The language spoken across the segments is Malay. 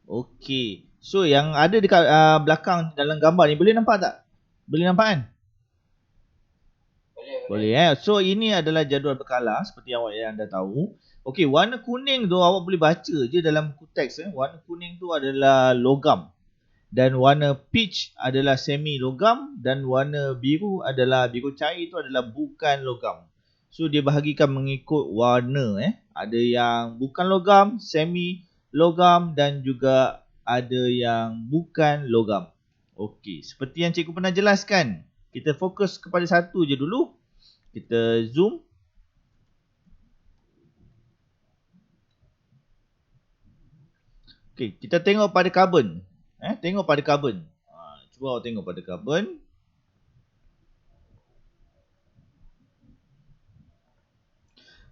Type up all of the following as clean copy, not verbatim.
Okey. So yang ada dekat belakang dalam gambar ni boleh nampak tak? Boleh nampak kan? Boleh So ini adalah jadual berkala seperti yang anda tahu. Okey, warna kuning tu awak boleh baca je dalam buku teks Warna kuning tu adalah logam. Dan warna peach adalah semi logam dan warna biru adalah biru cair itu adalah bukan logam. So dia bahagikan mengikut warna Ada yang bukan logam, semi logam dan juga ada yang bukan logam. Okey, seperti yang cikgu pernah jelaskan. Kita fokus kepada satu je dulu. Kita zoom. Okey, kita tengok pada karbon. Tengok pada karbon. Cuba awak tengok pada karbon.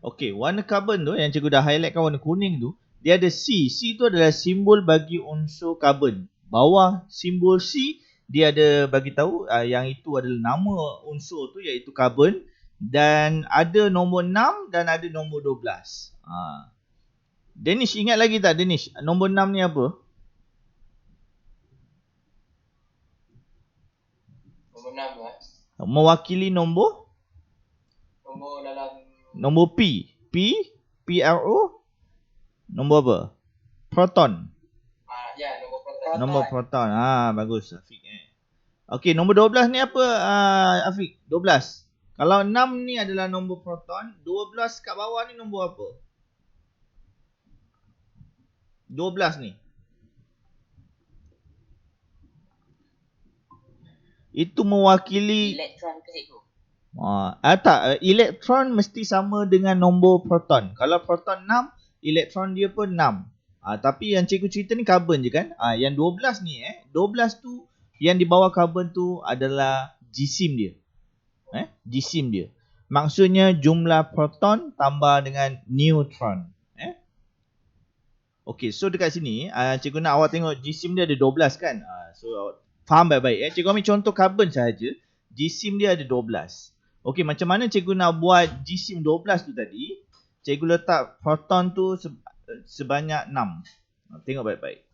Okey, warna karbon tu yang cikgu dah highlightkan warna kuning tu, dia ada C. C tu adalah simbol bagi unsur karbon. Bawah simbol C, dia ada bagi tahu yang itu adalah nama unsur tu iaitu karbon dan ada nombor 6 dan ada nombor 12. Danish ingat lagi tak Danish? Nombor 6 ni apa? Nombor 6 lah. Mewakili nombor? Nombor P. P-R-O. Nombor apa? Proton. Ya, nombor proton. Nombor proton. Bagus Afiq. Okey, nombor 12 ni apa Afiq? 12. Kalau 6 ni adalah nombor proton, 12 kat bawah ni nombor apa? 12 ni. Itu mewakili elektron ke cikgu? Tak, elektron mesti sama dengan nombor proton. Kalau proton 6, elektron dia pun 6. Tapi yang cikgu cerita ni karbon je kan? Yang 12 ni 12 tu yang di bawah karbon tu adalah jisim dia. Jisim dia. Maksudnya jumlah proton tambah dengan neutron. Okey, so dekat sini cikgu nak awak tengok jisim dia ada 12 kan? So awak faham baik-baik. Cikgu ambil contoh karbon sahaja. Jisim dia ada 12. Okey, macam mana cikgu nak buat jisim 12 tu tadi? Cikgu letak proton tu sebanyak 6. Tengok baik-baik.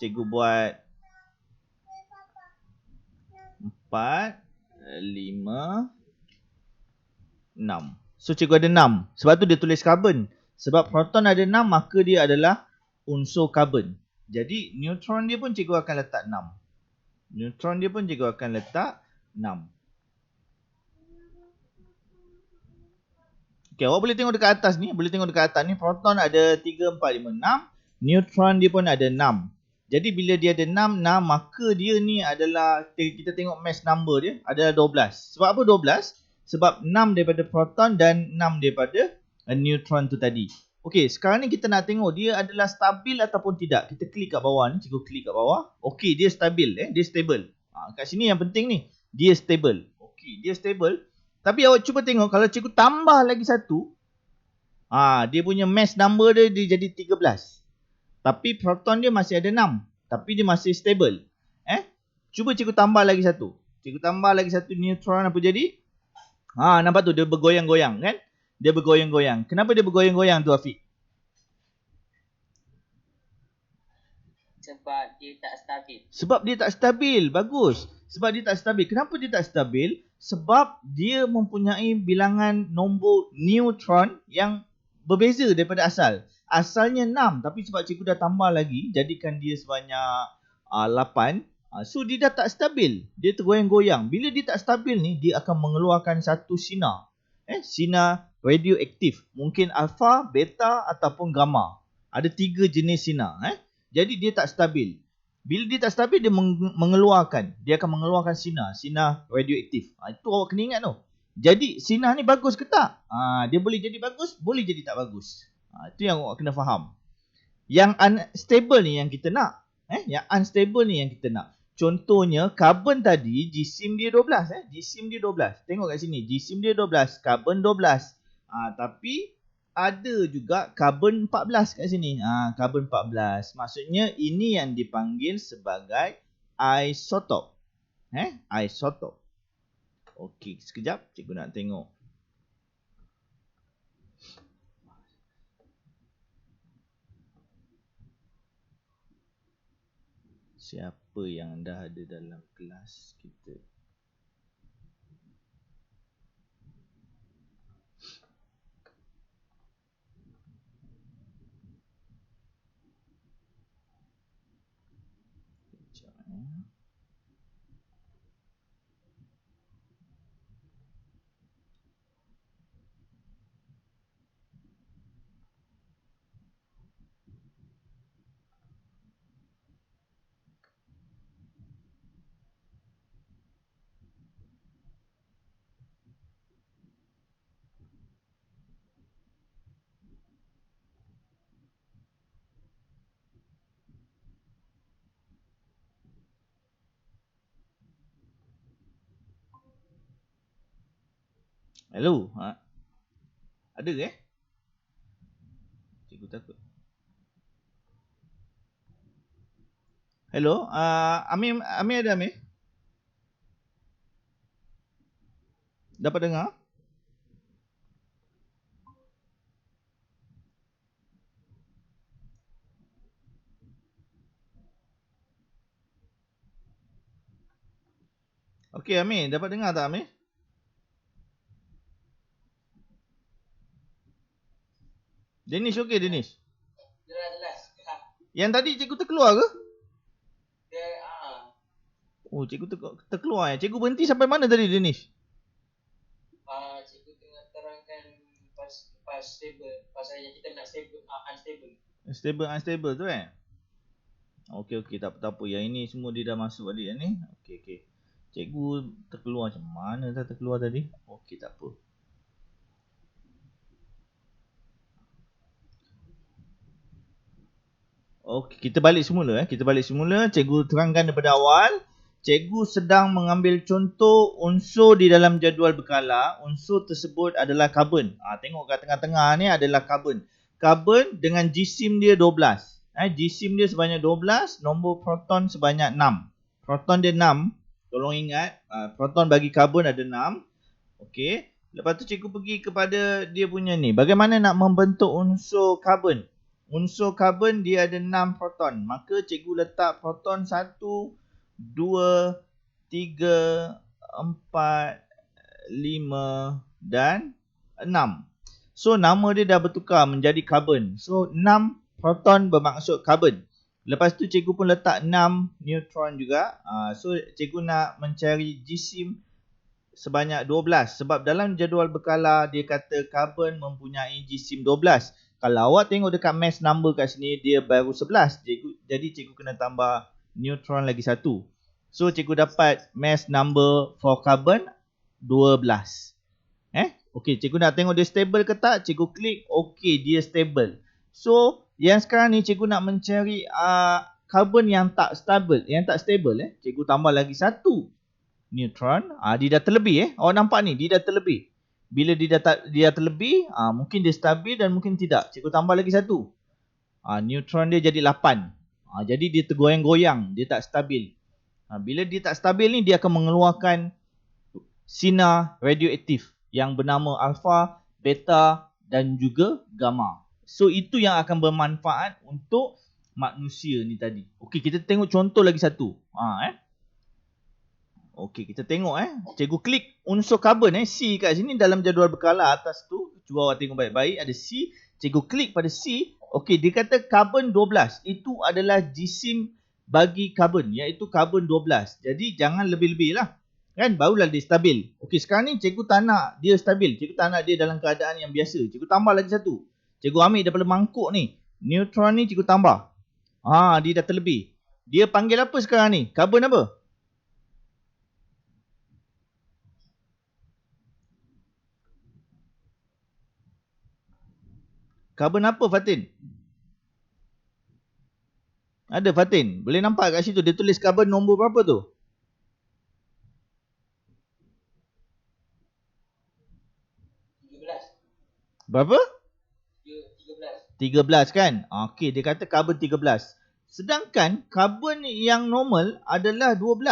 Cikgu buat 4, 5, 6. So cikgu ada 6. Sebab tu dia tulis karbon. Sebab proton ada 6 maka dia adalah unsur karbon. Jadi neutron dia pun cikgu akan letak 6. Neutron dia pun cikgu akan letak 6. Okey, awak boleh tengok dekat atas ni. Boleh tengok dekat atas ni. Proton ada 3, 4, 5, 6. Neutron dia pun ada 6. Jadi bila dia ada 6, maka dia ni adalah, kita tengok mass number dia adalah 12. Sebab apa 12? Sebab 6 daripada proton dan 6 daripada neutron tu tadi. Okey, sekarang ni kita nak tengok dia adalah stabil ataupun tidak. Kita klik kat bawah ni. Cikgu klik kat bawah. Okey, dia stabil. Dia stable. Kat sini yang penting ni. Dia stable. Okey, dia stable. Tapi awak cuba tengok kalau cikgu tambah lagi satu. Dia punya mass number dia jadi 13. Tapi proton dia masih ada 6. Tapi dia masih stable. Cuba cikgu tambah lagi satu. Cikgu tambah lagi satu neutron apa jadi? Nampak tu dia bergoyang-goyang kan? Dia bergoyang-goyang. Kenapa dia bergoyang-goyang tu Afiq? Sebab dia tak stabil. Sebab dia tak stabil. Bagus. Sebab dia tak stabil. Kenapa dia tak stabil? Sebab dia mempunyai bilangan nombor neutron yang berbeza daripada asal. Asalnya 6. Tapi sebab cikgu dah tambah lagi. Jadikan dia sebanyak 8. So dia dah tak stabil. Dia tergoyang-goyang. Bila dia tak stabil ni, dia akan mengeluarkan satu sinar. Sinar radioaktif. Mungkin alpha, beta ataupun gamma. Ada 3 jenis sinar. Jadi dia tak stabil. Bila dia tak stabil, dia mengeluarkan. Dia akan mengeluarkan sinar radioaktif. Itu awak kena ingat tu. Jadi sinar ni bagus ke tak? Dia boleh jadi bagus, boleh jadi tak bagus. Itu yang awak kena faham. Yang unstable ni yang kita nak. Yang unstable ni yang kita nak. Contohnya karbon tadi jisim dia 12. Jisim dia 12. Tengok kat sini. Jisim dia 12. Karbon 12. Tapi ada juga karbon 14 kat sini. Karbon 14. Maksudnya ini yang dipanggil sebagai isotop. Isotop. Okey, sekejap. Cikgu nak tengok. Siapa yang dah ada dalam kelas kita? Sekejap, Hello, ada ke? Cikgu takut. Hello, Amir ada Amir? Dapat dengar? Okey Amir, dapat dengar tak Amir? Danish okey Danish? Jelas. Yang tadi cikgu terkeluar ke? Dia Oh, cikgu terkeluar ya. Cikgu berhenti sampai mana tadi Danish? cikgu tengah terangkan pas stable. Pasal yang kita nak stable, unstable. Unstable tu Okey, tak apa. Yang ini semua dia dah masuk balik ni. Okey. Cikgu terkeluar macam mana dah terkeluar tadi? Okey, tak apa. Okey, kita balik semula. Cikgu terangkan daripada awal. Cikgu sedang mengambil contoh unsur di dalam jadual berkala. Unsur tersebut adalah karbon. Tengok kat tengah-tengah ni adalah karbon. Karbon dengan jisim dia 12. Jisim dia sebanyak 12, nombor proton sebanyak 6. Proton dia 6. Tolong ingat, proton bagi karbon ada 6. Okey. Lepas tu cikgu pergi kepada dia punya ni. Bagaimana nak membentuk unsur karbon? Unsur karbon dia ada 6 proton. Maka cikgu letak proton 1, 2, 3, 4, 5 dan 6. So nama dia dah bertukar menjadi karbon. So 6 proton bermaksud karbon. Lepas tu cikgu pun letak 6 neutron juga. So cikgu nak mencari jisim sebanyak 12. Sebab dalam jadual berkala dia kata karbon mempunyai jisim 12. Kalau awak tengok dekat mass number kat sini, dia baru 11. Jadi cikgu kena tambah neutron lagi 1. So cikgu dapat mass number for carbon 12. Okey, cikgu nak tengok dia stable ke tak? Cikgu klik, okey, dia stable. So yang sekarang ni cikgu nak mencari carbon yang tak stable. Cikgu tambah lagi 1 neutron. Dia dah terlebih. Awak nampak ni, dia dah terlebih. Bila dia dah terlebih, mungkin dia stabil dan mungkin tidak. Cikgu tambah lagi 1. Neutron dia jadi 8. Jadi dia tergoyang-goyang, dia tak stabil. Bila dia tak stabil ni, dia akan mengeluarkan sinar radioaktif yang bernama alpha, beta dan juga gamma. So itu yang akan bermanfaat untuk manusia ni tadi. Okey, kita tengok contoh lagi satu. Okey, kita tengok Cikgu klik unsur karbon C kat sini dalam jadual berkala atas tu. Cuba awak tengok baik-baik, ada C. Cikgu klik pada C. Okey, dia kata karbon 12. Itu adalah jisim bagi karbon, iaitu karbon 12. Jadi jangan lebih-lebih lah. Kan, barulah dia stabil. Okey, sekarang ni cikgu tak nak dia stabil. Cikgu tak nak dia dalam keadaan yang biasa. Cikgu tambah lagi 1. Cikgu ambil daripada mangkuk ni. Neutron ni cikgu tambah. Dia dah terlebih. Dia panggil apa sekarang ni? Karbon apa? Karbon apa Fatin? Ada Fatin. Boleh nampak kat situ. Dia tulis karbon nombor berapa tu? Berapa? 13 kan? Okey, dia kata karbon 13. Sedangkan karbon yang normal adalah 12.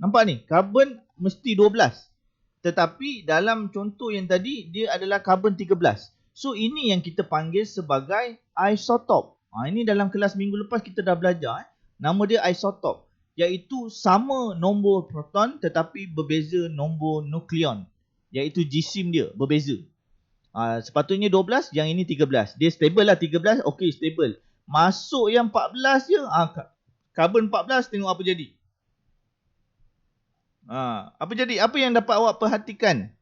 Nampak ni? Karbon mesti 12. Tetapi dalam contoh yang tadi, dia adalah karbon 13. So ini yang kita panggil sebagai isotop. Ini dalam kelas minggu lepas kita dah belajar. Nama dia isotop. iaitu sama nombor proton tetapi berbeza nombor nukleon, iaitu jisim dia berbeza. Sepatutnya 12, yang ini 13. Dia stable lah 13, okey stable. Masuk yang 14 je, karbon 14 tengok apa jadi. Apa jadi? Apa yang dapat awak perhatikan?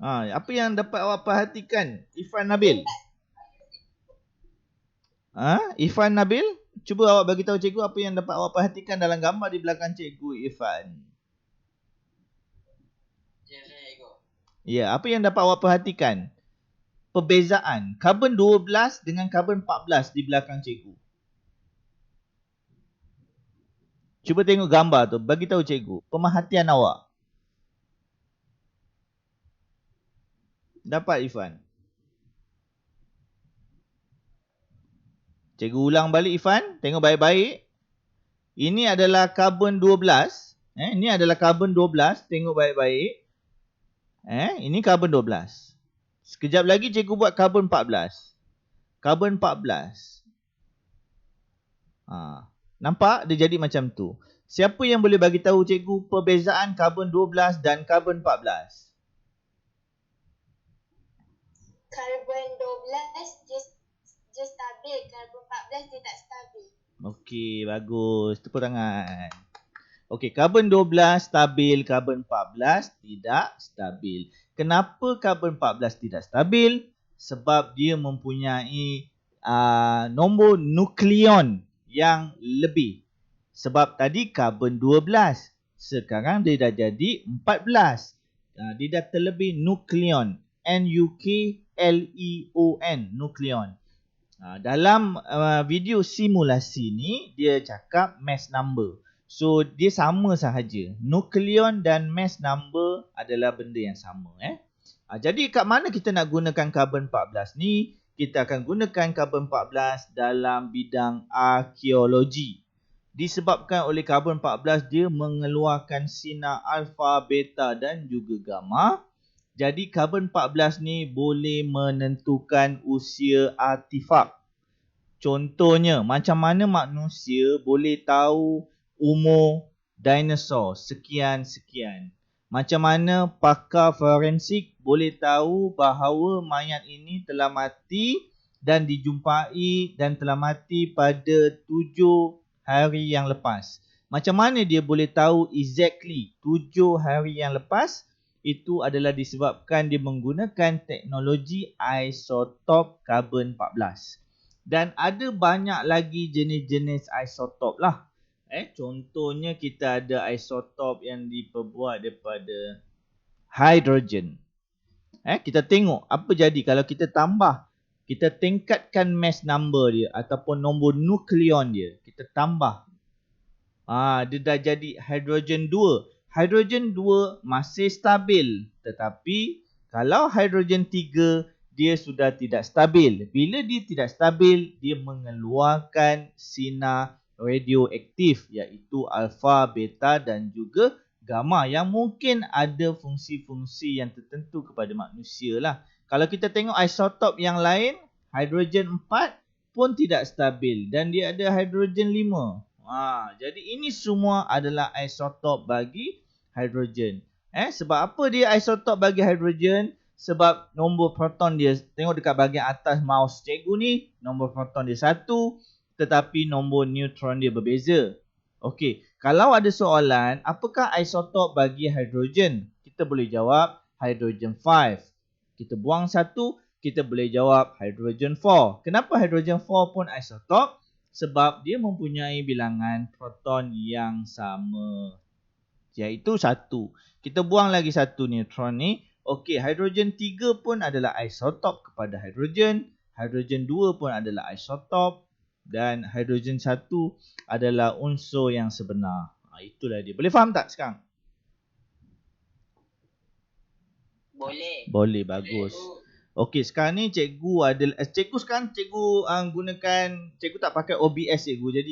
Apa yang dapat awak perhatikan? Ifan Nabil. Ifan Nabil, cuba awak bagi tahu cikgu apa yang dapat awak perhatikan dalam gambar di belakang cikgu Ifan. Ya, apa yang dapat awak perhatikan? Perbezaan karbon 12 dengan karbon 14 di belakang cikgu. Cuba tengok gambar tu, bagi tahu cikgu pemerhatian awak. Dapat Ifan? Cikgu ulang balik Ifan, tengok baik-baik. Ini adalah karbon 12. Ini adalah karbon 12, tengok baik-baik. Ini karbon 12. Sekejap lagi cikgu buat karbon 14. Karbon 14. Nampak dia jadi macam tu. Siapa yang boleh bagi tahu cikgu perbezaan karbon 12 dan karbon 14? Karbon 12 dia stabil, karbon 14 dia tak stabil. Okey, bagus. Tepuk tangan. Okey, karbon 12 stabil, karbon 14 tidak stabil. Kenapa karbon 14 tidak stabil? Sebab dia mempunyai nombor nukleon yang lebih. Sebab tadi karbon 12, sekarang dia dah jadi 14. Dia dah terlebih nukleon. N-U-K-L-E-O-N, nukleon. Dalam video simulasi ni, dia cakap mass number. So, dia sama sahaja. Nukleon dan mass number adalah benda yang sama. Jadi, kat mana kita nak gunakan karbon 14 ni? Kita akan gunakan karbon 14 dalam bidang arkeologi. Disebabkan oleh karbon 14, dia mengeluarkan sinar alfa, beta dan juga gamma. Jadi karbon 14 ni boleh menentukan usia artifak. Contohnya, macam mana manusia boleh tahu umur dinosaur sekian-sekian. Macam mana pakar forensik boleh tahu bahawa mayat ini telah mati dan dijumpai dan telah mati pada 7 hari yang lepas. Macam mana dia boleh tahu exactly 7 hari yang lepas? Itu adalah disebabkan dia menggunakan teknologi isotop karbon 14. Dan ada banyak lagi jenis-jenis isotop lah. Contohnya kita ada isotop yang diperbuat daripada hidrogen. Kita tengok apa jadi kalau kita tambah, kita tingkatkan mass number dia ataupun nombor nukleon dia. Kita tambah. Dia dah jadi hidrogen 2. Hidrogen 2 masih stabil. Tetapi kalau hidrogen 3, dia sudah tidak stabil. Bila dia tidak stabil, dia mengeluarkan sinar radioaktif, iaitu alfa, beta dan juga gamma yang mungkin ada fungsi-fungsi yang tertentu kepada manusia lah. Kalau kita tengok isotop yang lain, hidrogen 4 pun tidak stabil dan dia ada hidrogen 5. Jadi ini semua adalah isotop bagi hidrogen. Sebab apa dia isotop bagi hidrogen? Sebab nombor proton dia, tengok dekat bahagian atas mouse cikgu ni, nombor proton dia 1, tetapi nombor neutron dia berbeza. Okey, kalau ada soalan, apakah isotop bagi hidrogen? Kita boleh jawab hydrogen 5. Kita buang 1, kita boleh jawab hydrogen 4. Kenapa hydrogen 4 pun isotop? Sebab dia mempunyai bilangan proton yang sama, iaitu 1. Kita buang lagi 1 neutron ni. Okey, hidrogen 3 pun adalah isotop kepada hidrogen. Hidrogen 2 pun adalah isotop. Dan hidrogen 1 adalah unsur yang sebenar. Itulah dia. Boleh faham tak sekarang? Boleh. Boleh, bagus. Okey, sekarang ni cikgu sekarang cikgu gunakan, cikgu tak pakai OBS cikgu. Jadi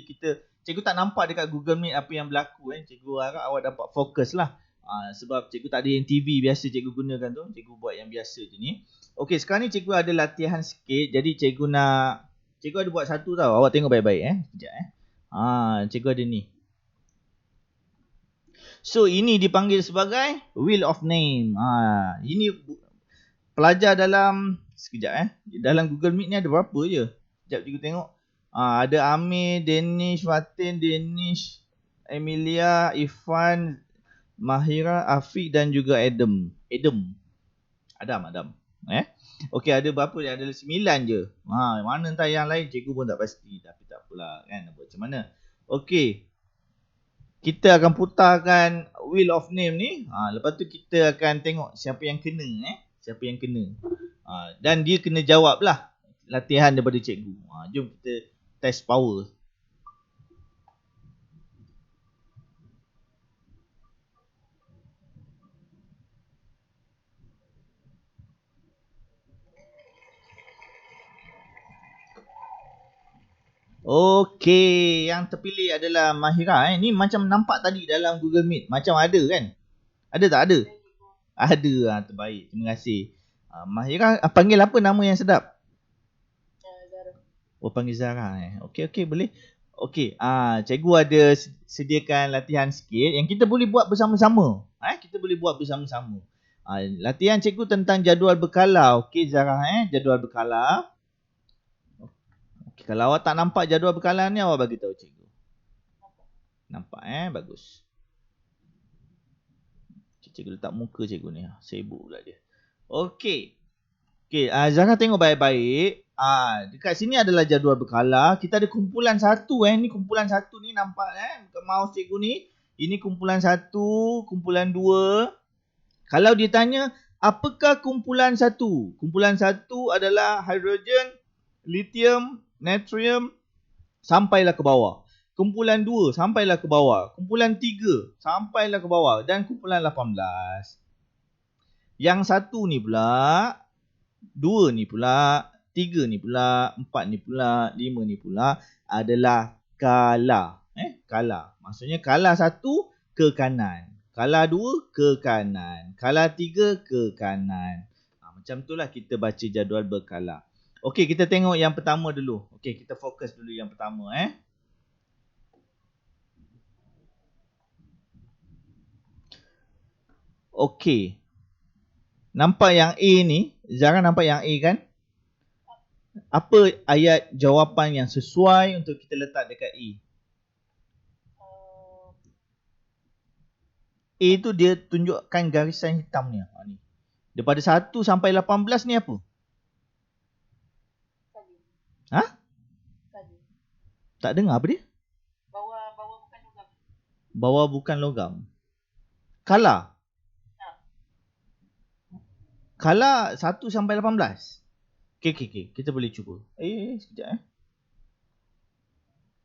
cikgu tak nampak dekat Google Meet apa yang berlaku. Cikgu harap awak dapat fokus lah. Sebab cikgu tak ada yang TV biasa cikgu gunakan tu. Cikgu buat yang biasa je ni. Okey, sekarang ni cikgu ada latihan sikit. Jadi cikgu ada buat satu tau. Awak tengok baik-baik. Sekejap Cikgu ada ni. So ini dipanggil sebagai wheel of name. Ini pelajar dalam sekejap dalam Google Meet ni ada berapa je? Sekejap cikgu tengok. Ada Amir, Danish, Fatin, Danish, Emilia, Irfan, Mahira, Afiq dan juga Adam. Adam. Okey, ada berapa je? Ada 9 je. Mana entah yang lain cikgu pun tak pasti. Tapi tak apalah kan, nak buat macam mana. Okey. Kita akan putarkan wheel of name ni. Lepas tu kita akan tengok siapa yang kena. Siapa yang kena. Dan dia kena jawab lah latihan daripada cikgu. Jom kita test power. Okey, yang terpilih adalah Mahira. Ni macam nampak tadi dalam Google Meet. Macam ada kan? Ada tak ada? Ada. Terbaik. Terima kasih. Mahira panggil apa nama yang sedap? Zara. Panggil Zara. Okey, boleh. Okey, cikgu ada sediakan latihan sikit yang kita boleh buat bersama-sama. Kita boleh buat bersama-sama. Latihan cikgu tentang jadual berkala. Okey Zara, jadual berkala. Kalau awak tak nampak jadual berkala ni, awak bagi tahu cikgu. Nampak bagus. Cikgu letak muka cikgu ni. Sibuk pula dia. Okey. Zara tengok baik-baik. Dekat sini adalah jadual berkala. Kita ada kumpulan satu ni kumpulan satu ni nampak bukan mouse cikgu ni. Ini kumpulan satu, kumpulan dua. Kalau dia tanya, apakah kumpulan satu? Kumpulan satu adalah hidrogen, lithium, natrium sampailah ke bawah. Kumpulan 2 sampailah ke bawah. Kumpulan 3 sampailah ke bawah. Dan kumpulan 18. Yang 1 ni pula, 2 ni pula, 3 ni pula, 4 ni pula, 5 ni pula adalah kala. Kala. Maksudnya kala 1 ke kanan. Kala 2 ke kanan. Kala 3 ke kanan. Macam itulah kita baca jadual berkala. Okey, kita tengok yang pertama dulu. Okey, kita fokus dulu yang pertama Okey. Nampak yang A ni? Zara nampak yang A kan? Apa ayat jawapan yang sesuai untuk kita letak dekat A? A tu dia tunjukkan garisan hitam ni. Ni. Daripada 1 sampai 18 ni apa? Tak dengar apa dia? Bawah bukan logam. Bawah bukan logam. Kala? Kala 1 sampai 18. Okey. Kita boleh cuba. Sekejap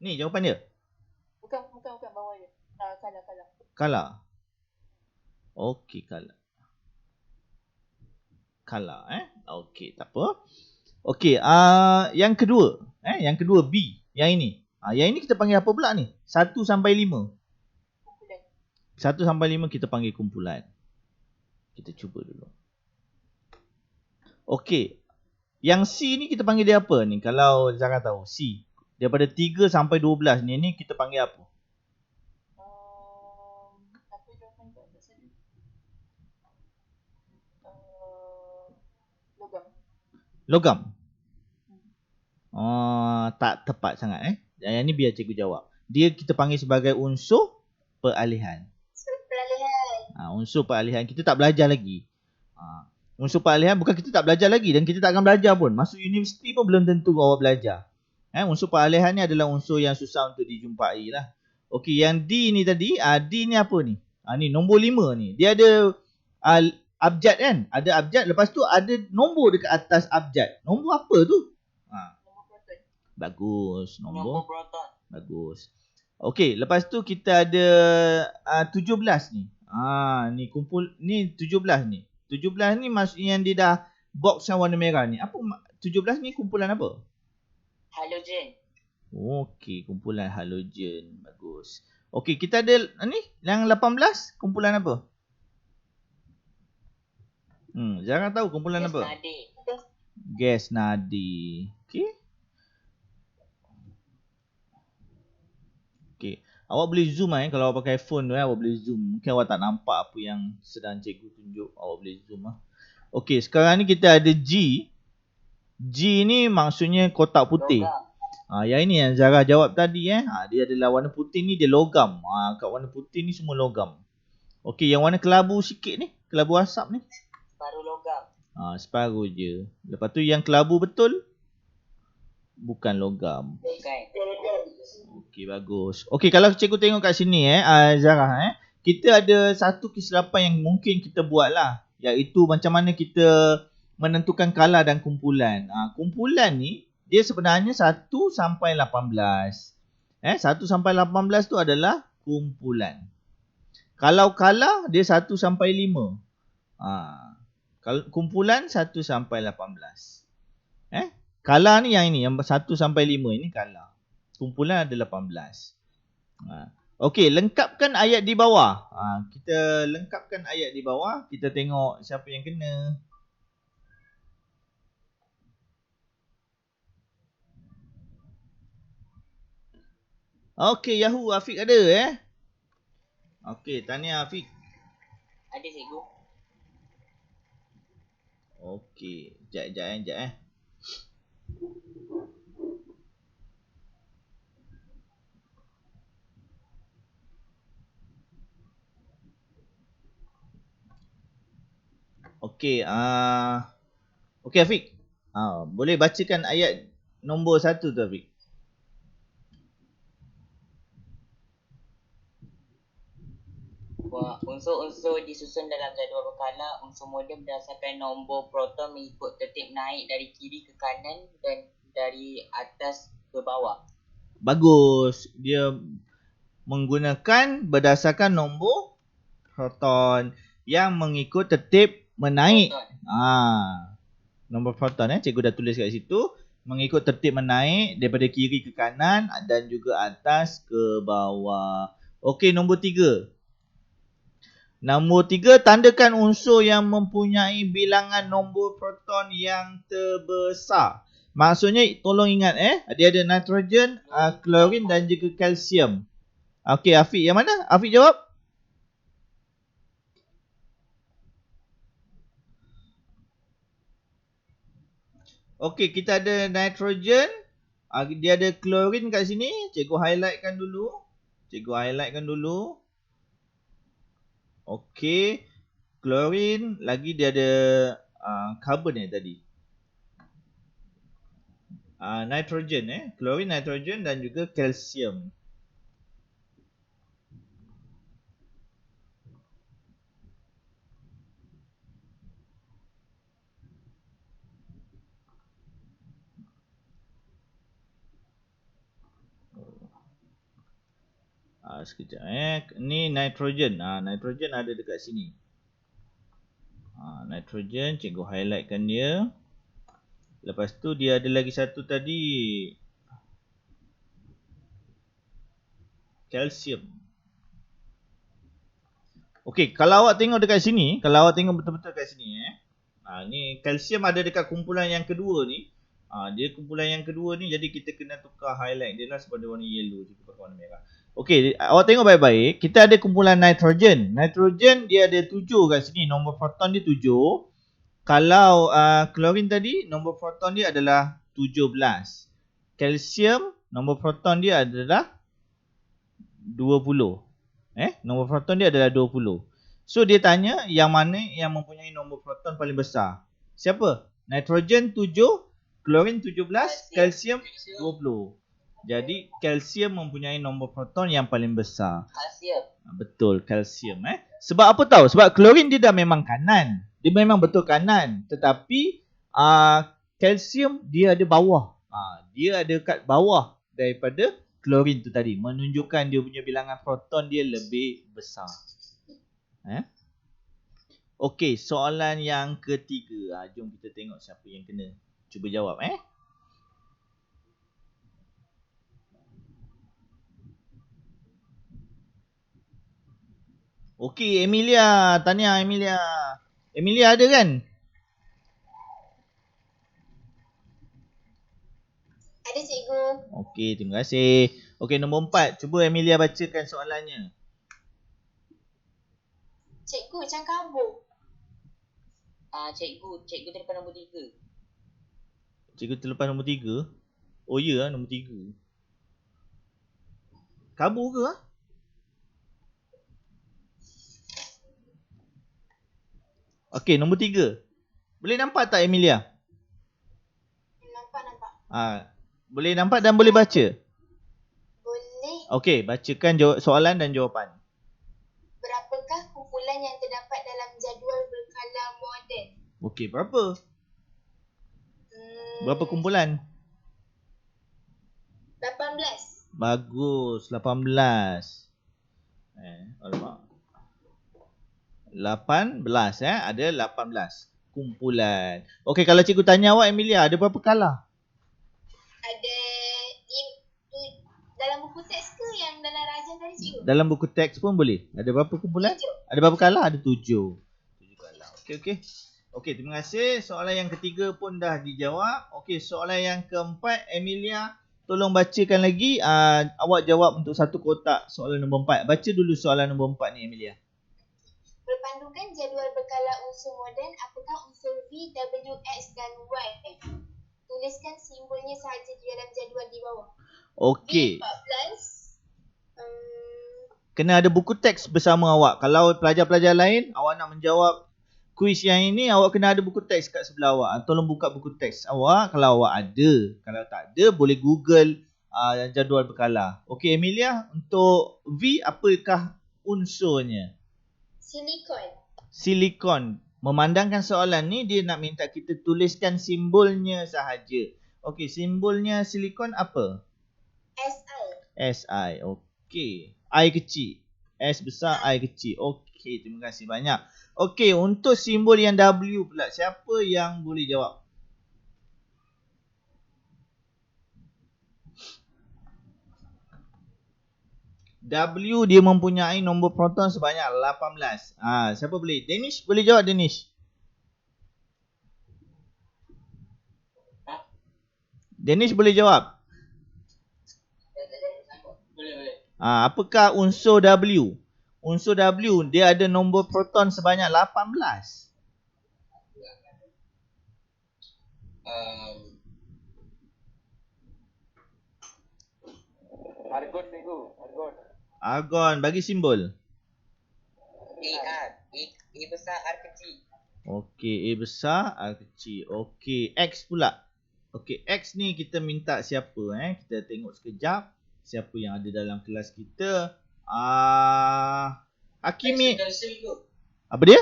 Ni jawapan dia. Bukan bawah dia. Kala. Kala. Okey, kala. Kala Okey, tak apa. Okey, yang kedua. Yang kedua B. Yang ini. Yang ini kita panggil apa pula ni? 1 sampai 5. Kumpulan. 1 sampai 5 kita panggil kumpulan. Kita cuba dulu. Okey. Yang C ni kita panggil dia apa ni? Kalau Zara tahu. C. Daripada 3 sampai 12 ni kita panggil apa? Apa jawapan tu? Logam. Tak tepat sangat Yang ni biar cikgu jawab. Dia kita panggil sebagai unsur peralihan. Unsur peralihan. Kita tak belajar lagi. Unsur peralihan bukan kita tak belajar lagi. Dan kita tak akan belajar pun. Masuk universiti pun belum tentu awak belajar. Unsur peralihan ni adalah unsur yang susah untuk dijumpai lah. Okey, yang D ni tadi. D ni apa ni? Ni nombor 5 ni. Dia ada abjad kan? Ada abjad. Lepas tu ada nombor dekat atas abjad. Nombor apa tu? Nombor proton. Bagus. Nombor proton. Bagus. Okey, lepas tu kita ada 17 ni. Ni kumpul ni 17 ni. 17 ni maksudnya yang dia dah box yang warna merah ni. Apa 17 ni kumpulan apa? Halogen. Okey, kumpulan halogen. Bagus. Okey, kita ada ni yang 18 kumpulan apa? Jangan tahu kumpulan apa? Gas nadi. Okey. Okey. Awak boleh zoom kalau awak pakai phone tu awak boleh zoom. Mungkin awak tak nampak apa yang sedang cikgu tunjuk. Awak boleh zoom Okey, sekarang ni kita ada G. G ni maksudnya kotak putih. Logam. Yang ini yang Zara jawab tadi dia adalah warna putih ni dia logam. Kat warna putih ni semua logam. Okey, yang warna kelabu sikit ni, kelabu asap ni. Separuh logam. Separuh je. Lepas tu yang kelabu betul bukan logam. Bukan. Okey, bagus. Okey, kalau cikgu tengok kat sini Zara kita ada satu kesilapan yang mungkin kita buat lah, iaitu macam mana kita menentukan kala dan kumpulan. Kumpulan ni dia sebenarnya 1 sampai 18. 1 sampai 18 tu adalah kumpulan. Kalau kala dia 1 sampai 5. Kalau kumpulan 1 sampai 18. Kala ni yang ini, yang 1 sampai 5 ini kala. Kumpulan ada 18. Okey, lengkapkan ayat di bawah. Kita lengkapkan ayat di bawah. Kita tengok siapa yang kena. Okey, Yahoo, Afiq ada Okey, tahniah Afiq. Ada cikgu. Okey, jap. Okey, okey Afiq. Boleh bacakan ayat nombor 1 tu Afiq. Unsur-unsur disusun dalam jadual berkala. Unsur moden berdasarkan nombor proton mengikut tertib naik dari kiri ke kanan dan dari atas ke bawah. Bagus. Dia menggunakan berdasarkan nombor proton yang mengikut tertib menaik. Proton. Nombor proton cikgu dah tulis kat situ. Mengikut tertib menaik daripada kiri ke kanan dan juga atas ke bawah. Okey, nombor 3. Nombor 3, tandakan unsur yang mempunyai bilangan nombor proton yang terbesar. Maksudnya tolong ingat dia ada nitrogen, klorin dan juga kalsium. Okey, Afiq yang mana? Afiq jawab. Okey, kita ada nitrogen. Dia ada klorin kat sini. Cikgu highlightkan dulu. Okey. Klorin. Lagi dia ada carbon tadi. Nitrogen klorin, nitrogen dan juga kalsium. Sekejap ni nitrogen. Nitrogen ada dekat sini. Nitrogen, cikgu highlightkan dia. Lepas tu dia ada lagi satu tadi. Kalsium. Okey, kalau awak tengok dekat sini, kalau awak tengok betul-betul kat sini ni kalsium ada dekat kumpulan yang kedua ni. Dia kumpulan yang kedua ni, jadi kita kena tukar highlight dia lah sebab dia warna yellow, kita pakai warna merah. Okey, awak tengok baik-baik. Kita ada kumpulan nitrogen. Nitrogen dia ada 7 kat sini. Nombor proton dia 7. Kalau klorin tadi, nombor proton dia adalah 17. Kalsium, nombor proton dia adalah 20. Nombor proton dia adalah 20. So dia tanya yang mana yang mempunyai nombor proton paling besar. Siapa? Nitrogen 7, klorin 17, kalsium 20. Jadi kalsium mempunyai nombor proton yang paling besar. Kalsium. Betul, kalsium Sebab apa tahu? Sebab klorin dia dah memang kanan. Dia memang betul kanan. Tetapi kalsium dia ada bawah. Dia ada kat bawah daripada klorin tu tadi. Menunjukkan dia punya bilangan proton dia lebih besar. Okey, soalan yang ketiga. Jom kita tengok siapa yang kena. Cuba jawab Okey, Emilia. Tahniah Emilia. Emilia ada kan? Ada cikgu. Okey, terima kasih. Okey, nombor 4. Cuba Amelia bacakan soalannya. Cikgu macam kabur. Cikgu terlepas nombor 3. Cikgu terlepas nombor 3. Oh ya, nombor 3. Kabur ke? Okey, nombor 3. Boleh nampak tak Amelia? Nampak. Boleh nampak dan boleh baca? Boleh. Okey, bacakan soalan dan jawapan. Berapakah kumpulan yang terdapat dalam jadual berkala moden? Okey, berapa? Berapa kumpulan? 18. Bagus, 18. Alamak. 18 ada 18 kumpulan. Okey, kalau cikgu tanya awak Amelia, ada berapa kala? Ada dalam buku teks ke yang dalam rajah tadi cikgu? Dalam buku teks pun boleh. Ada berapa kumpulan? 7. Ada berapa kala? Ada 7. 7 kala. Okey. Okey, terima kasih. Soalan yang ketiga pun dah dijawab. Okey, soalan yang keempat, Amelia, tolong bacakan lagi. Awak jawab untuk satu kotak soalan nombor 4. Baca dulu soalan nombor 4 ni, Amelia. Berpandukan jadual berkala unsur moden, apakah unsur V, W, X dan Y? Tuliskan simbolnya sahaja di dalam jadual di bawah. Okey. V14. Kena ada buku teks bersama awak. Kalau pelajar-pelajar lain, awak nak menjawab kuis yang ini, awak kena ada buku teks kat sebelah awak. Tolong buka buku teks awak kalau awak ada. Kalau tak ada, boleh Google jadual berkala. Okey, Amelia, untuk V, apakah unsurnya? Silikon. Memandangkan soalan ni, dia nak minta kita tuliskan simbolnya sahaja. Okey, simbolnya silikon apa? SI. Okey. I kecil. S besar, I kecil. Okey, terima kasih banyak. Okey, untuk simbol yang W pula, siapa yang boleh jawab? W dia mempunyai nombor proton sebanyak 18. Siapa boleh? Danish boleh jawab, Danish? Danish boleh jawab? Boleh. Apakah unsur W? Unsur W dia ada nombor proton sebanyak 18. Argon cikgu, argon. Argon, bagi simbol. A besar, R kecil. Okey, A besar, R kecil. Okey, X pula. Okey, X ni kita minta siapa Kita tengok sekejap siapa yang ada dalam kelas kita. Hakimi. Apa dia?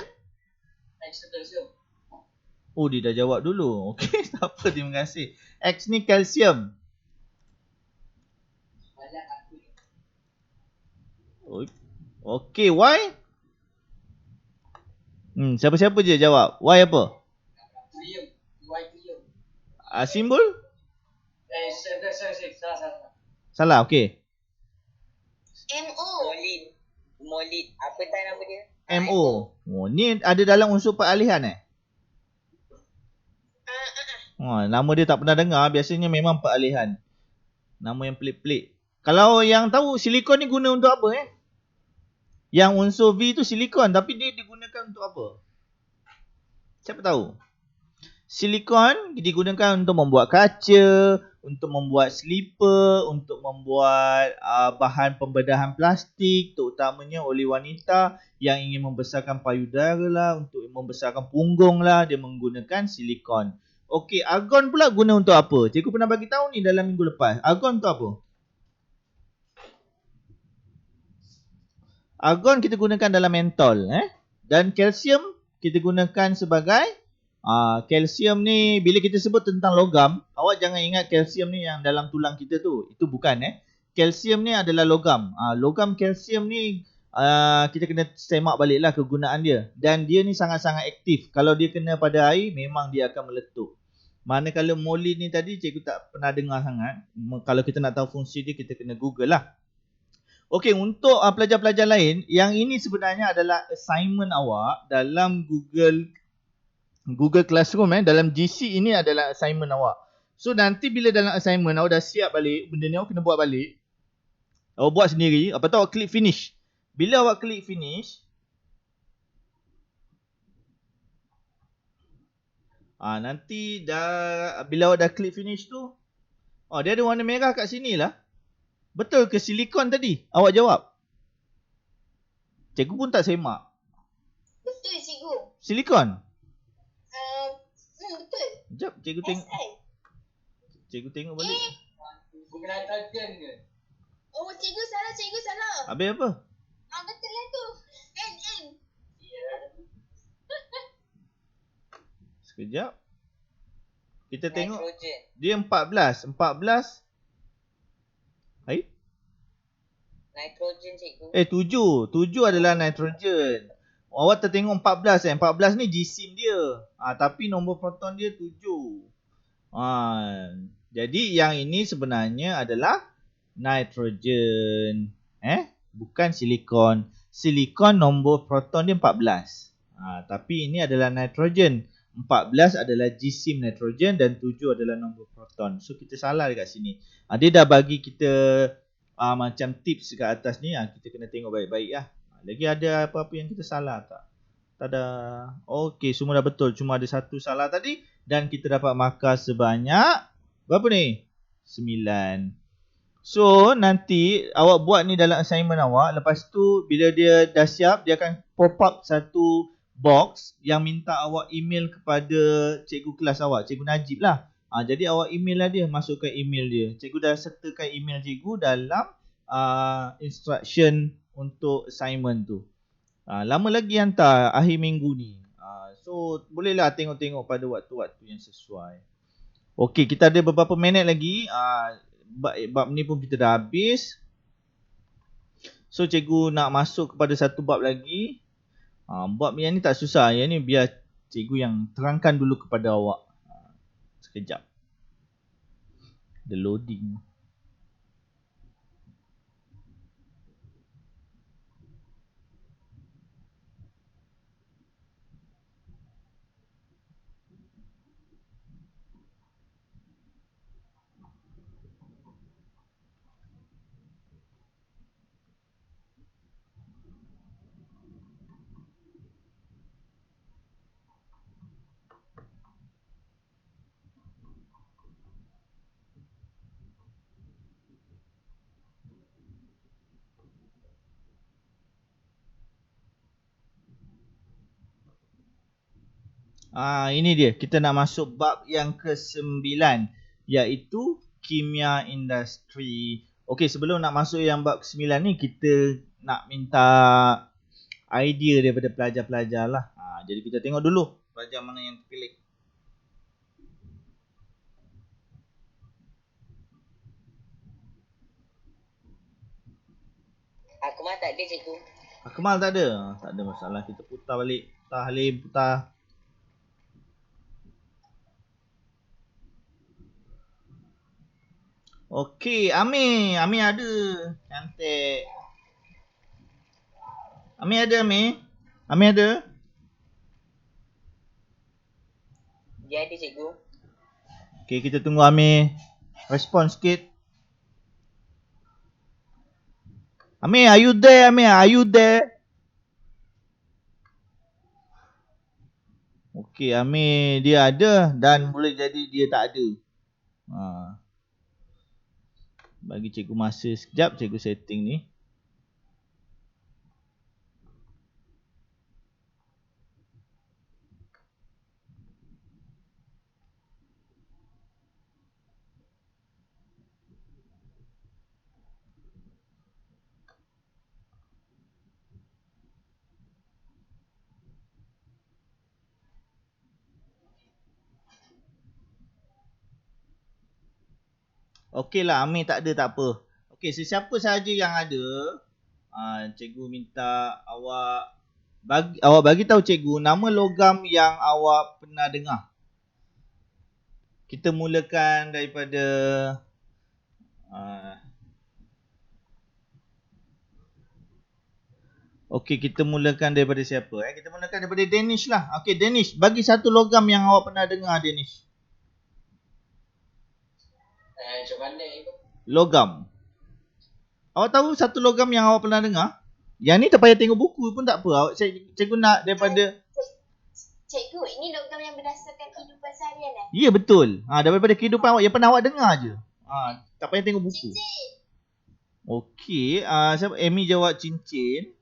Oh, dia dah jawab dulu. Okey, tak apa, terima kasih. X ni kalsium. Okey, Y? Siapa-siapa je jawab. Y apa? Simbol? Salah, okey. Molid. Apa tak nama dia? MO. Ni ada dalam unsur peralihan nama dia tak pernah dengar. Biasanya memang peralihan. Nama yang pelik-pelik. Kalau yang tahu silikon ni guna untuk apa Yang unsur V tu silikon, tapi dia digunakan untuk apa? Siapa tahu? Silikon digunakan untuk membuat kaca, untuk membuat slipper, untuk membuat bahan pembedahan plastik, terutamanya oleh wanita yang ingin membesarkan payudara lah, untuk membesarkan punggung lah, dia menggunakan silikon. Okey, argon pula guna untuk apa? Cikgu pernah bagi tahu ni dalam minggu lepas. Argon untuk apa? Argon kita gunakan dalam mentol dan kalsium kita gunakan sebagai kalsium ni bila kita sebut tentang logam, awak jangan ingat kalsium ni yang dalam tulang kita tu. Itu bukan Kalsium ni adalah logam. Logam kalsium ni kita kena semak baliklah kegunaan dia, dan dia ni sangat-sangat aktif. Kalau dia kena pada air memang dia akan meletup. Manakala molid ni tadi cikgu tak pernah dengar sangat. Kalau kita nak tahu fungsi dia, kita kena Google lah. Okey, untuk pelajar-pelajar lain, yang ini sebenarnya adalah assignment awak dalam Google Classroom dalam GC ini adalah assignment awak. So nanti bila dalam assignment awak dah siap balik, benda ni awak kena buat balik. Awak buat sendiri. Lepas tu awak klik finish. Bila awak klik finish, nanti bila awak dah klik finish tu, dia ada warna merah kat sini lah. Betul ke silikon tadi? Awak jawab. Cikgu pun tak semak. Betul cikgu. Silikon? Betul. Sekejap, cikgu tengok. SI. Cikgu tengok balik. Bukan nitrogen ke? Oh, cikgu salah. Habis apa? Betul lah tu. N. Sekejap. Kita tengok. Nitrogen. Dia 14. 14. Nitrogen cikgu. 7 adalah nitrogen. Awak tertengok 14 14 ni GSIM dia. Tapi nombor proton dia 7. Jadi yang ini sebenarnya adalah nitrogen. Bukan silikon. Silikon nombor proton dia 14. Tapi ini adalah nitrogen. 14 adalah GSIM nitrogen dan 7 adalah nombor proton. So kita salah dekat sini. Dia dah bagi kita macam tips kat atas ni. Kita kena tengok baik-baik lah. Lagi ada apa-apa yang kita salah tak? Tada. Okey, semua dah betul. Cuma ada satu salah tadi. Dan kita dapat markah sebanyak berapa ni? 9. So nanti awak buat ni dalam assignment awak. Lepas tu bila dia dah siap, dia akan pop up satu box yang minta awak email kepada cikgu kelas awak, Cikgu Najib lah. Jadi awak email lah dia, masukkan email dia. Cikgu dah sertakan email cikgu dalam instruction untuk assignment tu. Lama lagi hantar akhir minggu ni. So bolehlah tengok-tengok pada waktu-waktu yang sesuai. Okey, kita ada beberapa minit lagi. Bab ni pun kita dah habis. So cikgu nak masuk kepada satu bab lagi. Bab yang ni tak susah. Yang ni biar cikgu yang terangkan dulu kepada awak. Sekejap. The loading. Ini dia. Kita nak masuk bab yang ke-9, iaitu kimia industri. Okey, sebelum nak masuk yang bab ke-9 ni, kita nak minta idea daripada pelajar-pelajar lah. Jadi kita tengok dulu pelajar mana yang terpilih. Akmal tak ada cikgu. Akmal tak ada? Tak ada masalah. Kita putar balik. Putar Halim, putar. Okey, Amir. Amir ada. Cantik. Amir ada, Amir? Amir ada? Dia ada cikgu. Okey, kita tunggu Amir respon sikit. Amir, are you there, Amir? Are you there? Okey, Amir dia ada dan boleh jadi dia tak ada. Bagi cikgu masa sekejap, cikgu setting ni. Okey lah, Amir tak ada, tak apa. Okey, sesiapa sahaja yang ada, cikgu minta awak bagi tahu cikgu nama logam yang awak pernah dengar. Kita mulakan daripada okey, kita mulakan daripada siapa? Kita mulakan daripada Danish lah. Okey, Danish, bagi satu logam yang awak pernah dengar, Danish. Macam mana itu? Logam. Awak tahu satu logam yang awak pernah dengar? Yang ni tak payah tengok buku pun tak apa. Awak cikgu nak daripada... Cikgu, ini logam yang berdasarkan kehidupan seharian Ya, betul. Daripada kehidupan awak yang pernah awak dengar je. Tak payah tengok buku. Cincin. Okey, siapa? Amy jawab cincin.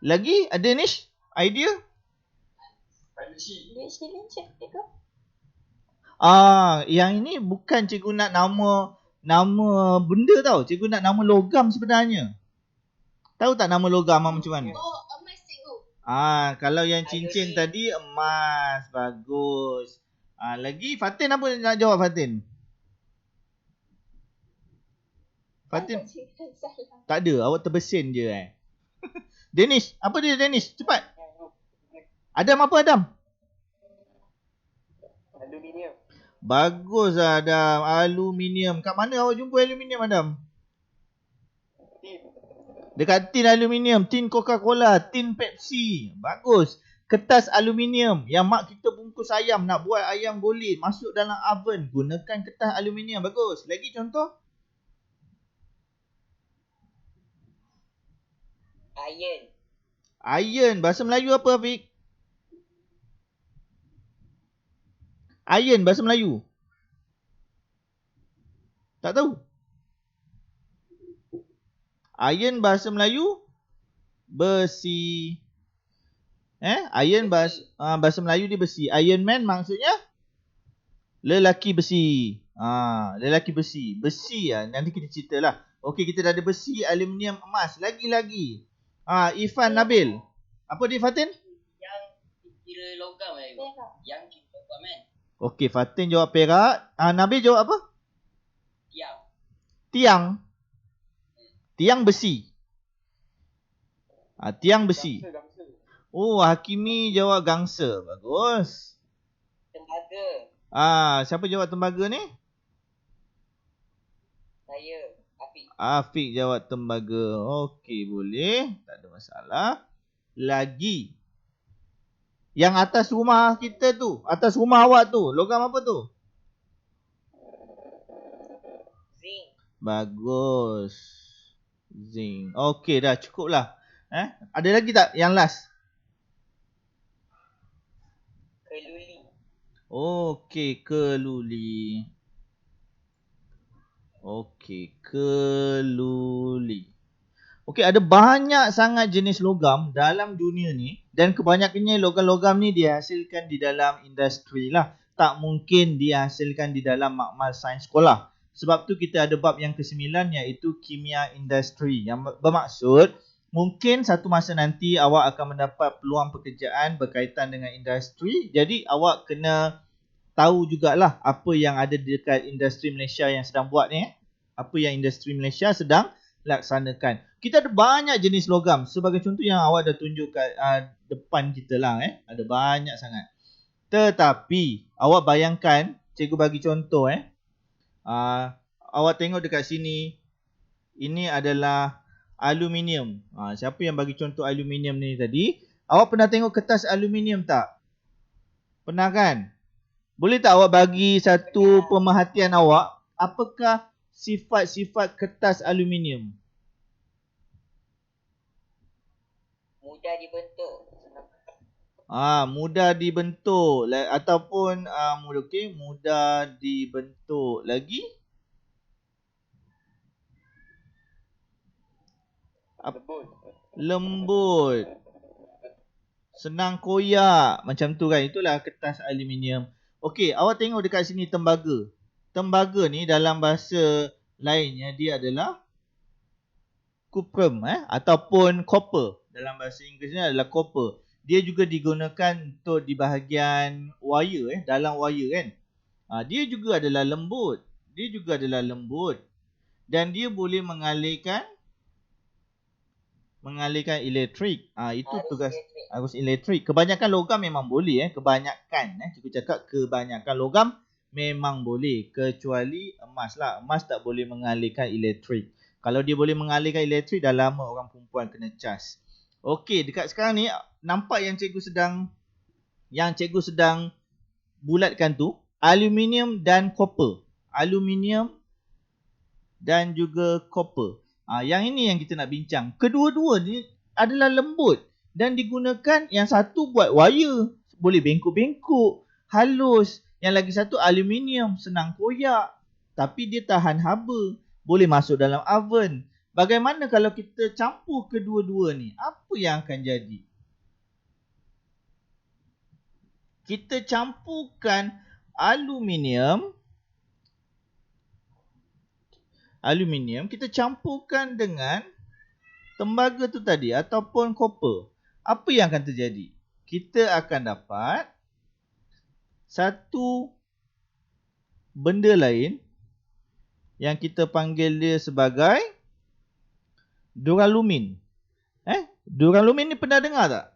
Lagi ada Nish? Idea? Panci. Yang ini bukan cikgu nak nama benda tau. Cikgu nak nama logam sebenarnya. Tahu tak nama logam macam mana? Oh, emas cikgu. Kalau yang cincin tadi emas. Bagus. Lagi Fatin apa nak jawab Fatin? Fatin tak ada. Awak terbesin je Danish. Apa dia Danish? Cepat. Adam apa Adam? Aluminium. Bagus Adam. Aluminium. Kat mana awak jumpa aluminium Adam? Tin. Dekat tin aluminium. Tin Coca-Cola. Tin Pepsi. Bagus. Kertas aluminium. Yang mak kita bungkus ayam. Nak buat ayam boleh. Masuk dalam oven. Gunakan kertas aluminium. Bagus. Lagi contoh? Iron. Iron. Bahasa Melayu apa Afiq? Iron bahasa Melayu. Tak tahu. Iron bahasa Melayu besi. Iron bahasa Melayu dia besi. Iron Man maksudnya lelaki besi. Lelaki besi. Besi nanti kita ceritalah. Okey, kita dah ada besi, aluminium, emas. Lagi-lagi. Ifan Nabil. Apa dia Fatin? Yang kira logam Yang kira logam Okey, Fatin jawab perak. Nabil jawab apa? Tiang. Tiang. Tiang besi. Tiang besi. Gangsa. Oh, Hakimi jawab gangsa. Bagus. Tembaga. Siapa jawab tembaga ni? Saya. Afiq. Afiq jawab tembaga. Okey, boleh. Tak ada masalah. Lagi. Yang atas rumah kita tu. Atas rumah awak tu. Logam apa tu? Zinc. Bagus. Zinc. Okey, dah cukup lah. Ada lagi tak yang last? Keluli. Okey, keluli. Okey, keluli. Okey, ada banyak sangat jenis logam dalam dunia ni. Dan kebanyakannya logam-logam ni dihasilkan di dalam industri lah. Tak mungkin dihasilkan di dalam makmal sains sekolah. Sebab tu kita ada bab yang ke-9 iaitu kimia industri. Yang bermaksud mungkin satu masa nanti awak akan mendapat peluang pekerjaan berkaitan dengan industri. Jadi awak kena tahu jugalah apa yang ada dekat industri Malaysia yang sedang buat ni. Apa yang industri Malaysia sedang laksanakan. Kita ada banyak jenis logam. Sebagai contoh yang awak dah tunjuk kat depan kita lah. Ada banyak sangat. Tetapi awak bayangkan, cikgu bagi contoh awak tengok dekat sini. Ini adalah aluminium. Siapa yang bagi contoh aluminium ni tadi? Awak pernah tengok kertas aluminium tak? Pernah kan? Boleh tak awak bagi satu pemerhatian awak? Apakah sifat-sifat kertas aluminium? Mudah dibentuk. Mudah dibentuk ataupun mudah dibentuk. Lagi? Lembut. Senang koyak. Macam tu kan. Itulah kertas aluminium. Okey, awak tengok dekat sini tembaga. Tembaga ni dalam bahasa lainnya dia adalah cuprum ataupun copper. Dalam bahasa Inggerisnya adalah copper. Dia juga digunakan untuk di bahagian wire dalam wire kan. Dia juga adalah lembut. Dan dia boleh mengalirkan elektrik. Itu tugas arus elektrik. Kebanyakan logam memang boleh kebanyakan cikgu cakap kebanyakan logam memang boleh, kecuali emas lah. Emas tak boleh mengalirkan elektrik. Kalau dia boleh mengalirkan elektrik, dah lama orang perempuan kena cas. Okey, dekat sekarang ni nampak yang cikgu sedang bulatkan tu aluminium dan copper. Aluminium dan juga copper. Yang ini yang kita nak bincang. Kedua-dua ni adalah lembut dan digunakan, yang satu buat wire, boleh bengkok-bengkok, halus. Yang lagi satu aluminium, senang koyak, tapi dia tahan haba, boleh masuk dalam oven. Bagaimana kalau kita campur kedua-dua ni? Apa yang akan jadi? Kita campurkan aluminium, kita campurkan dengan tembaga tu tadi ataupun copper. Apa yang akan terjadi? Kita akan dapat satu benda lain yang kita panggil dia sebagai duralumin. Duralumin ni pernah dengar tak?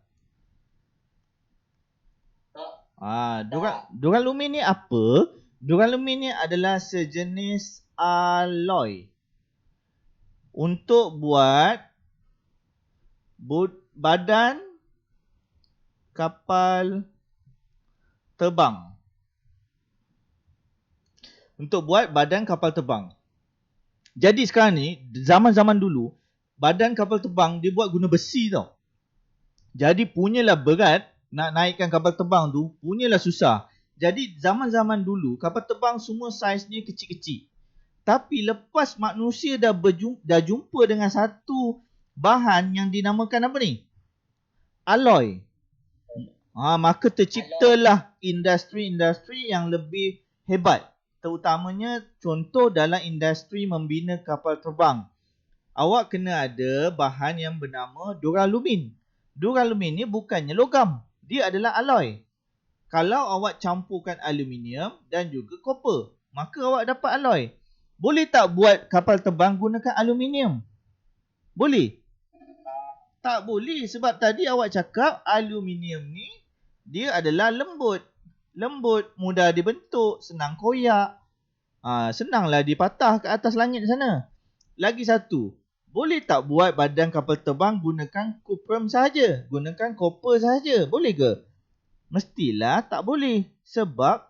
Duralumin ni apa? Duralumin ni adalah sejenis alloy untuk buat badan kapal terbang. Jadi sekarang ni, zaman-zaman dulu, badan kapal terbang dia buat guna besi tau. Jadi punyalah berat, nak naikkan kapal terbang tu punyalah susah. Jadi zaman-zaman dulu kapal terbang semua saiznya kecil-kecil. Tapi lepas manusia dah jumpa dengan satu bahan yang dinamakan apa ni? Alloy. Maka terciptalah industri-industri yang lebih hebat. Terutamanya contoh dalam industri membina kapal terbang. Awak kena ada bahan yang bernama duralumin. Duralumin ni bukannya logam. Dia adalah alloy. Kalau awak campurkan aluminium dan juga copper, maka awak dapat alloy. Boleh tak buat kapal terbang gunakan aluminium? Boleh? Tak boleh, sebab tadi awak cakap aluminium ni dia adalah lembut. Lembut, mudah dibentuk, senang koyak. Senanglah dipatah ke atas langit sana. Lagi satu, boleh tak buat badan kapal terbang gunakan cuprum sahaja? Gunakan copper sahaja? Boleh ke? Mestilah tak boleh. Sebab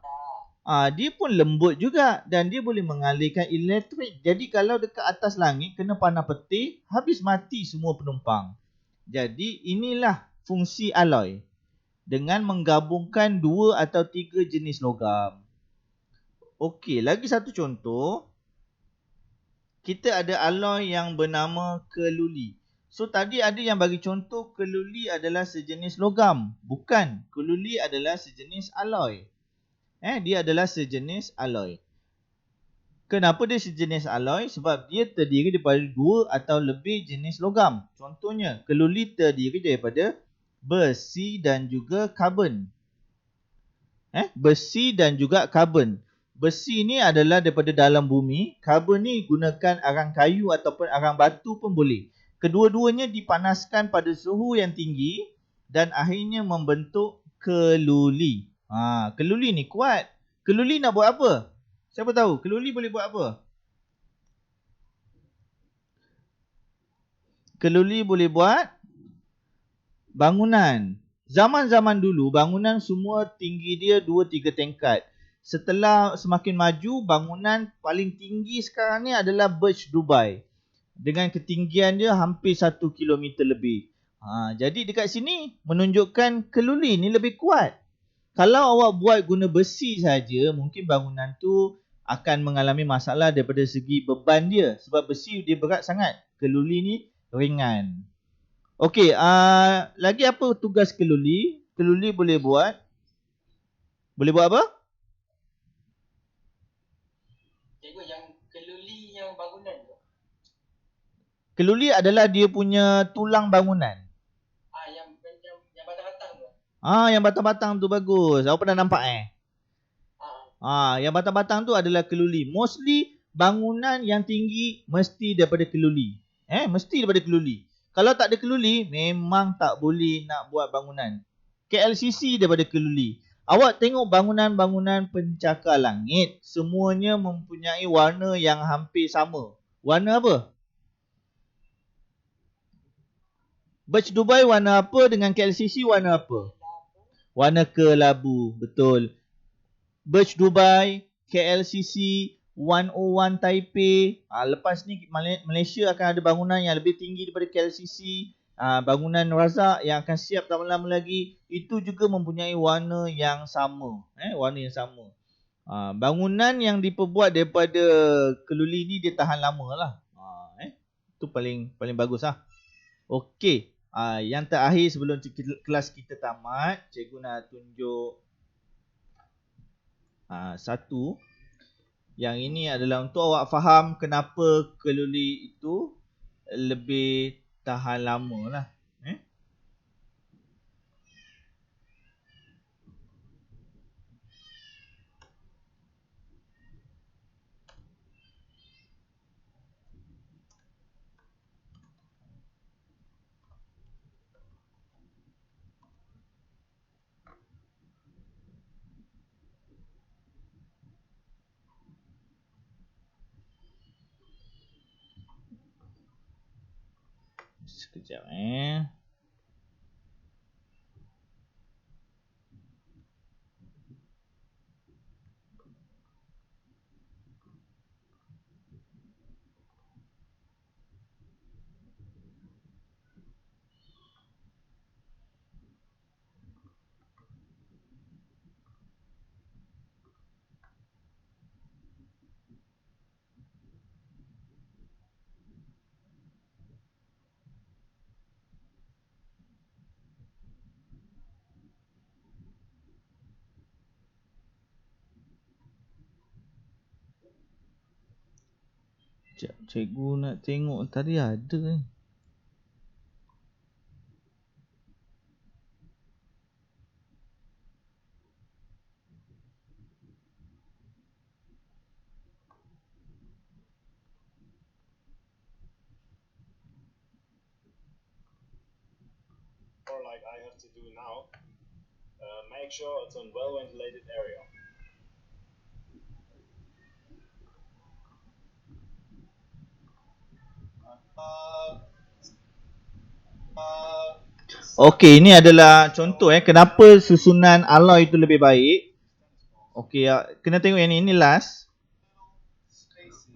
dia pun lembut juga dan dia boleh mengalirkan elektrik. Jadi kalau dekat atas langit kena panah peti, habis mati semua penumpang. Jadi inilah fungsi alloy. Dengan menggabungkan 2 atau 3 jenis logam. Okey, lagi satu contoh. Kita ada alloy yang bernama keluli. So tadi ada yang bagi contoh keluli adalah sejenis logam. Bukan, keluli adalah sejenis alloy. Dia adalah sejenis alloy. Kenapa dia sejenis alloy? Sebab dia terdiri daripada 2 atau lebih jenis logam. Contohnya, keluli terdiri daripada besi dan juga karbon. Besi dan juga karbon. Besi ni adalah daripada dalam bumi. Karbon ni gunakan arang kayu ataupun arang batu pun boleh. Kedua-duanya dipanaskan pada suhu yang tinggi dan akhirnya membentuk keluli. Keluli ni kuat. Keluli nak buat apa? Siapa tahu? Keluli boleh buat apa? Keluli boleh buat bangunan. Zaman-zaman dulu, bangunan semua tinggi dia 2-3 tingkat. Setelah semakin maju, bangunan paling tinggi sekarang ni adalah Burj Dubai. Dengan ketinggian dia hampir 1 kilometer lebih. Jadi dekat sini menunjukkan keluli ni lebih kuat. Kalau awak buat guna besi saja, mungkin bangunan tu akan mengalami masalah daripada segi beban dia. Sebab besi dia berat sangat. Keluli ni ringan. Okey, lagi apa tugas keluli? Keluli boleh buat apa? Cikgu, yang keluli yang bangunan tu? Keluli adalah dia punya tulang bangunan. Yang batang-batang tu? Yang batang-batang tu bagus. Awak pernah nampak yang batang-batang tu adalah keluli. Mostly bangunan yang tinggi mesti daripada keluli. Mesti daripada keluli. Kalau tak ada keluli, memang tak boleh nak buat bangunan. KLCC daripada keluli. Awak tengok bangunan-bangunan pencakar langit, semuanya mempunyai warna yang hampir sama. Warna apa? Burj Dubai warna apa dengan KLCC warna apa? Warna kelabu, betul. Burj Dubai, KLCC, 101 Taipei. Lepas ni Malaysia akan ada bangunan yang lebih tinggi daripada KLCC. Bangunan Razak yang akan siap tak lama lagi. Itu juga mempunyai warna yang sama. Warna yang sama. Bangunan yang diperbuat daripada keluli ni dia tahan lama lah. Itu paling bagus lah. Okey. Yang terakhir sebelum kelas kita tamat, cikgu nak tunjuk satu. Yang ini adalah untuk awak faham kenapa keluli itu lebih tahan lama lah. Sekejap cikgu nak tengok tadi ada ni. Or like I have to do now, make sure it's on well-ventilated area. Okey, ini adalah contoh kenapa susunan alloy itu lebih baik. Okey, kena tengok yang ini last.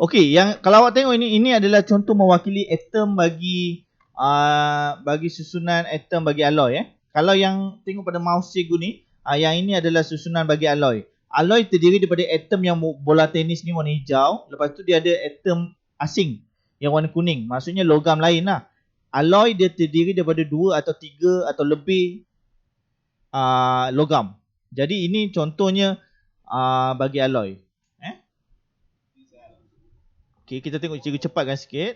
Okey, yang kalau awak tengok ini adalah contoh mewakili atom bagi susunan atom bagi alloy Kalau yang tengok pada mouse cikgu ni, yang ini adalah susunan bagi alloy. Alloy terdiri daripada atom yang bola tenis ni warna hijau, lepas tu dia ada atom asing yang warna kuning, maksudnya logam lain lah. Alloy dia terdiri daripada 2 atau 3 atau lebih logam. Jadi ini contohnya bagi alloy. Okey, kita tengok cikgu cepatkan sikit.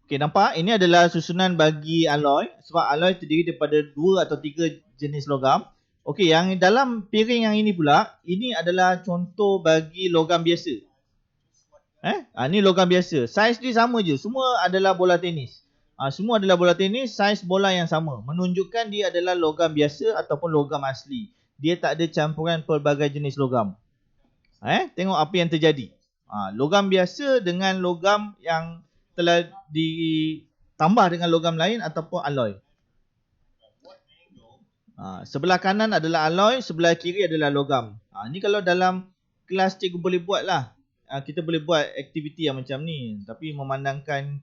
Okey, nampak? Ini adalah susunan bagi alloy. Sebab alloy terdiri daripada 2 atau 3 jenis logam. Okey, yang dalam piring yang ini pula, ini adalah contoh bagi logam biasa. Ni logam biasa. Saiz dia sama je. Semua adalah bola tenis. Semua adalah bola tenis, saiz bola yang sama. Menunjukkan dia adalah logam biasa ataupun logam asli. Dia tak ada campuran pelbagai jenis logam. Tengok apa yang terjadi. Logam biasa dengan logam yang telah ditambah dengan logam lain ataupun alloy. Sebelah kanan adalah alloy, sebelah kiri adalah logam. Ni kalau dalam kelas cikgu boleh buat lah. Kita boleh buat aktiviti yang macam ni. Tapi memandangkan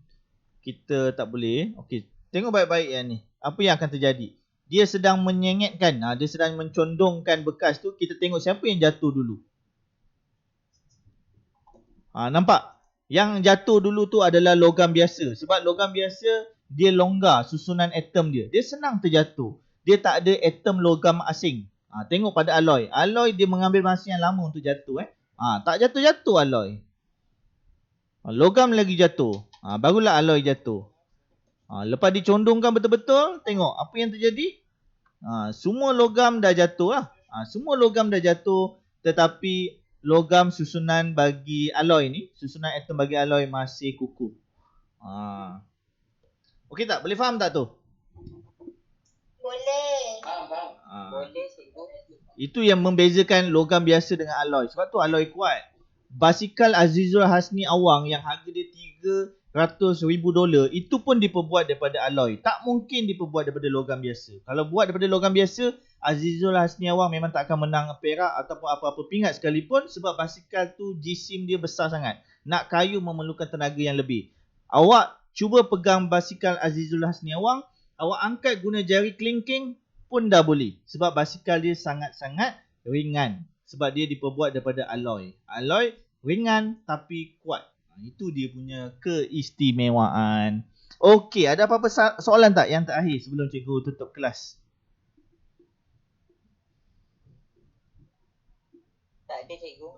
kita tak boleh. Okey, tengok baik-baik yang ni. Apa yang akan terjadi? Dia sedang menyengetkan. Dia sedang mencondongkan bekas tu. Kita tengok siapa yang jatuh dulu. Nampak? Yang jatuh dulu tu adalah logam biasa. Sebab logam biasa, dia longgar susunan atom dia. Dia senang terjatuh. Dia tak ada atom logam asing. Tengok pada alloy. Alloy dia mengambil masa yang lama untuk jatuh. Tak jatuh-jatuh alloy. Logam lagi jatuh. Barulah alloy jatuh. Lepas dicondongkan betul-betul, tengok apa yang terjadi. Semua logam dah jatuh lah. Semua logam dah jatuh. Tetapi logam susunan bagi alloy ni, susunan atom bagi alloy masih kukuh. Okey tak? Boleh faham tak tu? Boleh. Boleh cikgu. Itu yang membezakan logam biasa dengan alloy. Sebab tu alloy kuat. Basikal Azizul Hasni Awang yang harga dia $100,000 itu pun diperbuat daripada alloy. Tak mungkin diperbuat daripada logam biasa. Kalau buat daripada logam biasa, Azizul Hasniawang memang tak akan menang perak ataupun apa-apa pingat sekalipun, sebab basikal tu jisim dia besar sangat. Nak kayu memerlukan tenaga yang lebih. Awak cuba pegang basikal Azizul Hasniawang, awak angkat guna jari kelingking pun dah boleh. Sebab basikal dia sangat-sangat ringan. Sebab dia diperbuat daripada alloy. Alloy ringan tapi kuat. Itu dia punya keistimewaan. Okey, ada apa-apa soalan tak yang terakhir sebelum cikgu tutup kelas? Tak ada cikgu.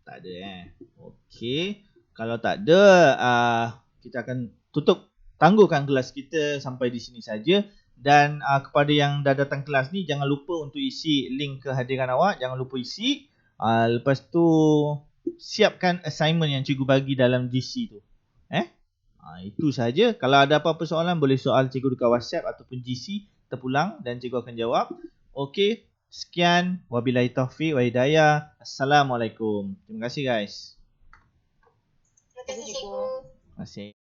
Tak ada Okey. Kalau tak ada, kita akan tangguhkan kelas kita sampai di sini saja. Dan kepada yang dah datang kelas ni, jangan lupa untuk isi link kehadiran awak. Jangan lupa isi. Lepas tu, siapkan assignment yang cikgu bagi dalam GC tu. Itu saja. Kalau ada apa-apa soalan, boleh soal cikgu dekat WhatsApp ataupun GC terpulang dan cikgu akan jawab. Okey. Sekian. Wabillahi taufiq wa hidayah. Assalamualaikum. Terima kasih guys. Terima kasih cikgu. Terima kasih.